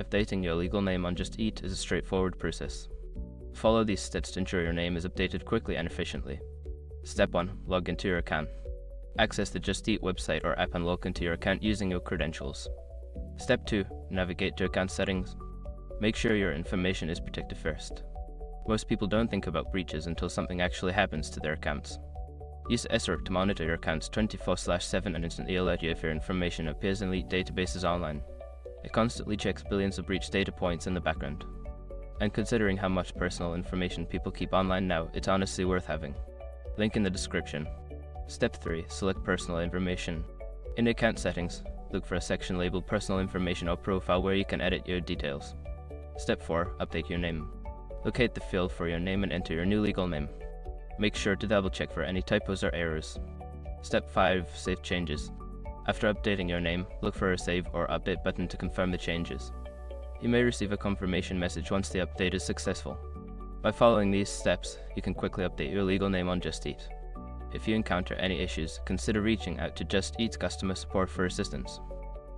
Updating your legal name on Just Eat is a straightforward process. Follow these steps to ensure your name is updated quickly and efficiently. Step 1. Log into your account. Access the Just Eat website or app and log into your account using your credentials. Step 2. Navigate to account settings. Make sure your information is protected first. Most people don't think about breaches until something actually happens to their accounts. Use SROC to monitor your accounts 24/7 and instantly alert you if your information appears in leaked databases online. It constantly checks billions of breach data points in the background. And considering how much personal information people keep online now, it's honestly worth having. Link in the description. Step 3. Select personal information. In account settings, look for a section labeled Personal Information or Profile where you can edit your details. Step 4. Update your name. Locate the field for your name and enter your new legal name. Make sure to double check for any typos or errors. Step 5. Save changes. After updating your name, look for a Save or Update button to confirm the changes. You may receive a confirmation message once the update is successful. By following these steps, you can quickly update your legal name on Just Eat. If you encounter any issues, consider reaching out to Just Eat's customer support for assistance.